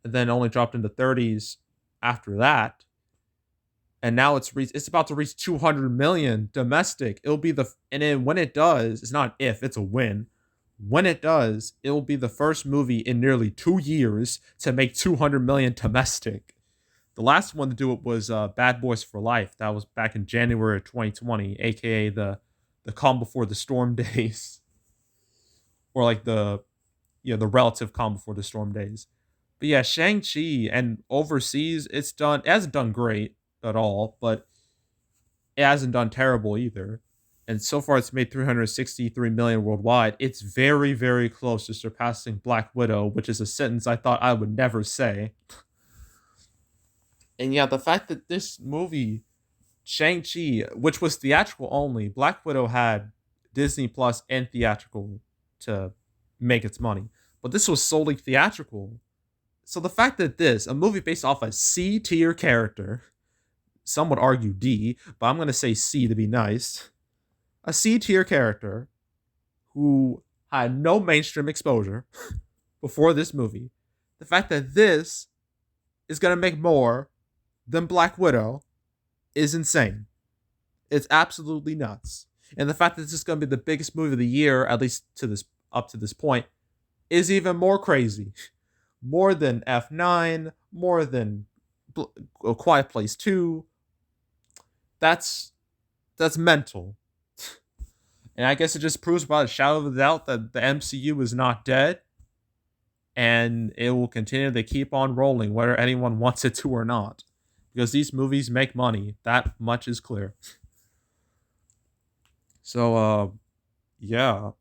And then only dropped into 30s after that. And now it's about to reach 200 million domestic. It'll be and then when it does, it's not if, it's a when. When it does, it will be the first movie in nearly 2 years to make 200 million domestic. The last one to do it was Bad Boys for Life. That was back in January of 2020, aka the calm before the storm days, or like the relative calm before the storm days. But yeah, Shang Chi and overseas, it hasn't done great at all, but it hasn't done terrible either. And so far, it's made 363 million worldwide. It's very, very close to surpassing Black Widow, which is a sentence I thought I would never say. And yeah, the fact that this movie, Shang-Chi, which was theatrical only, Black Widow had Disney Plus and theatrical to make its money. But this was solely theatrical. So the fact that a movie based off a C tier character, some would argue D, but I'm going to say C to be nice, a C tier character who had no mainstream exposure before this movie, the fact that this is going to make more than Black Widow is insane. It's absolutely nuts. And the fact that this is going to be the biggest movie of the year, at least up to this point, is even more crazy. More than F9, more than A Quiet Place 2. That's mental. And I guess it just proves without a shadow of a doubt that the MCU is not dead. And it will continue to keep on rolling, whether anyone wants it to or not. Because these movies make money. That much is clear. So, yeah.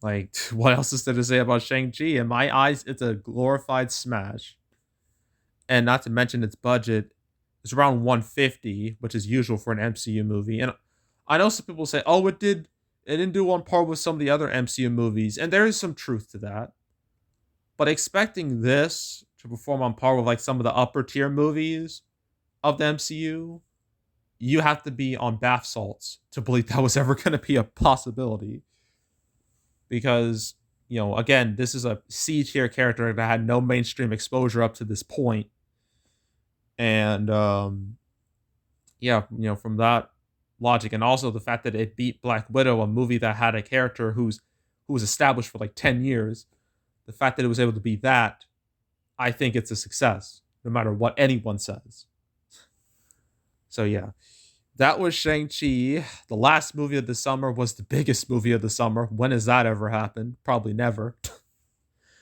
Like, what else is there to say about Shang-Chi? In my eyes, it's a glorified smash. And not to mention its budget is around 150, which is usual for an MCU movie. And I know some people say, oh, it didn't do on par with some of the other MCU movies. And there is some truth to that. But expecting this to perform on par with like some of the upper tier movies of the MCU, you have to be on bath salts to believe that was ever going to be a possibility. Because, again, this is a C tier character that had no mainstream exposure up to this point. And, from that logic, and also the fact that it beat Black Widow, a movie that had a character who was established for like 10 years, the fact that it was able to beat that, I think it's a success, no matter what anyone says. So, yeah. That was Shang-Chi. The last movie of the summer was the biggest movie of the summer. When has that ever happened? Probably never.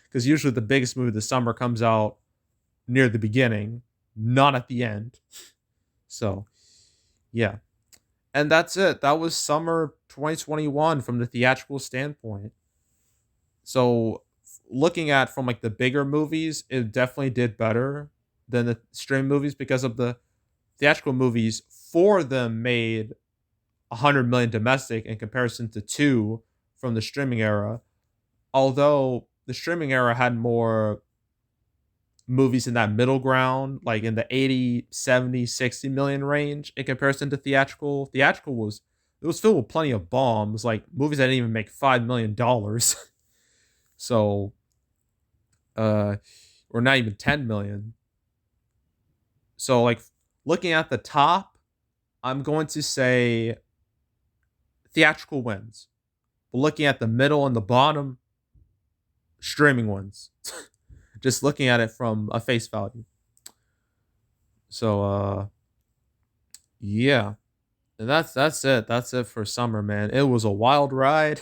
Because usually the biggest movie of the summer comes out near the beginning, not at the end. So, yeah. And that's it. That was summer 2021 from the theatrical standpoint. So, looking at from like the bigger movies, it definitely did better than the stream movies because of the theatrical movies. 4 of them made 100 million domestic in comparison to 2 from the streaming era. Although the streaming era had more movies in that middle ground, like in the 80, 70, 60 million range in comparison to theatrical. Theatrical was filled with plenty of bombs, like movies that didn't even make $5 million. So, or not even 10 million. So, like, looking at the top, I'm going to say theatrical wins. But looking at the middle and the bottom, streaming wins. Just looking at it from a face value. So, yeah. And that's it. That's it for summer, man. It was a wild ride.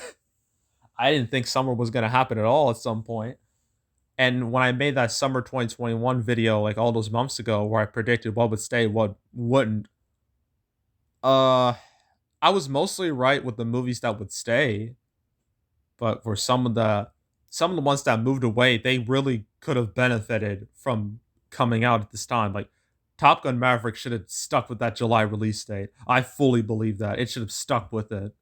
I didn't think summer was going to happen at all at some point. And when I made that summer 2021 video, like all those months ago, where I predicted what would stay, what wouldn't, I was mostly right with the movies that would stay, but for some of the ones that moved away, they really could have benefited from coming out at this time. Like Top Gun Maverick should have stuck with that July release date. I fully believe that it should have stuck with it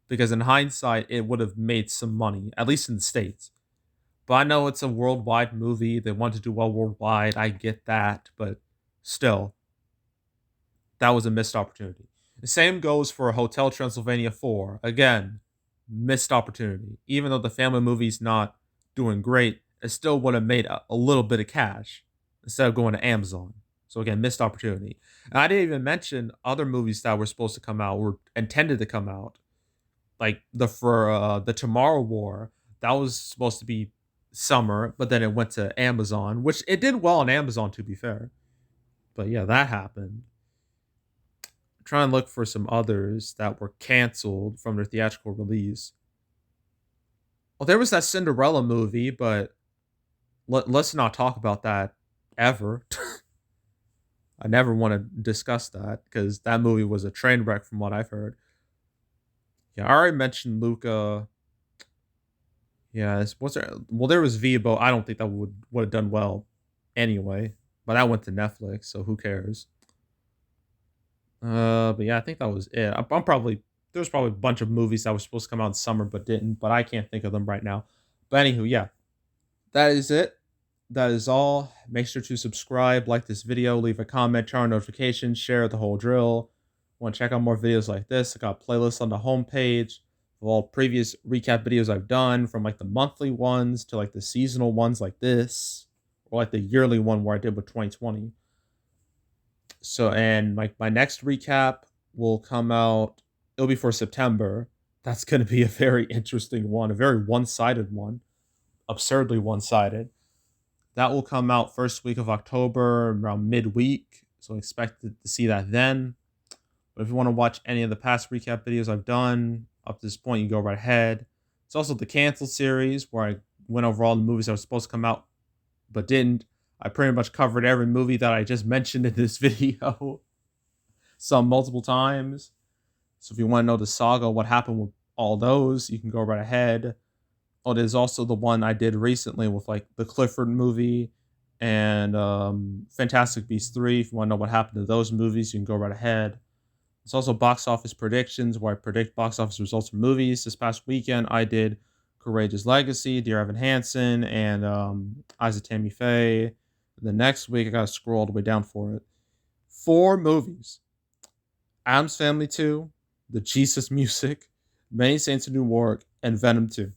because in hindsight, it would have made some money, at least in the States. But I know it's a worldwide movie. They want to do well worldwide. I get that, but still, that was a missed opportunity. The same goes for Hotel Transylvania 4. Again, missed opportunity. Even though the family movie's not doing great, it still would have made a little bit of cash. instead of going to Amazon. So again, missed opportunity. And I didn't even mention other movies that were supposed to come out, were intended to come out, like the Tomorrow War. That was supposed to be summer, but then it went to Amazon, which it did well on Amazon, to be fair. But yeah, that happened. I'm trying to look for some others that were canceled from their theatrical release. Well, there was that Cinderella movie, but let's not talk about that ever. I never want to discuss that because that movie was a train wreck from what I've heard. Yeah, I already mentioned Luca. Yeah, what's there? Well, there was Vivo. I don't think that would have done well anyway. But that went to Netflix, so who cares? But yeah, I think that was it. I'm probably there's probably a bunch of movies that were supposed to come out in summer but didn't. But I can't think of them right now. But anywho, yeah, that is it. That is all. Make sure to subscribe, like this video, leave a comment, turn on notifications, share the whole drill. Want to check out more videos like this? I got playlists on the homepage of all previous recap videos I've done, from like the monthly ones to like the seasonal ones like this, or like the yearly one where I did with 2020. So, and like my next recap will come out, it'll be for September. That's going to be a very interesting one, a very one sided one, absurdly one sided. That will come out first week of October, around midweek. So expect to see that then. But if you want to watch any of the past recap videos I've done up to this point, you go right ahead. It's also the Cancel series where I went over all the movies that were supposed to come out but didn't. I pretty much covered every movie that I just mentioned in this video, some multiple times. So if you want to know the saga, what happened with all those, you can go right ahead. Oh, there's also the one I did recently with like the Clifford movie and Fantastic Beasts 3. If you want to know what happened to those movies, you can go right ahead. It's also box office predictions where I predict box office results for movies. This past weekend, I did Courageous Legacy, Dear Evan Hansen, and Eyes of Tammy Faye. The next week, I got to scroll all the way down for it. 4 movies: Adam's Family 2, The Jesus Music, Many Saints of Newark, and Venom 2.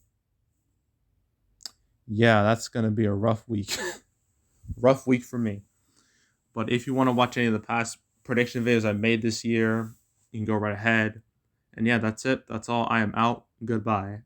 Yeah, that's going to be a rough week. Rough week for me. But if you want to watch any of the past prediction videos I made this year, you can go right ahead. And yeah, that's it. That's all. I am out. Goodbye.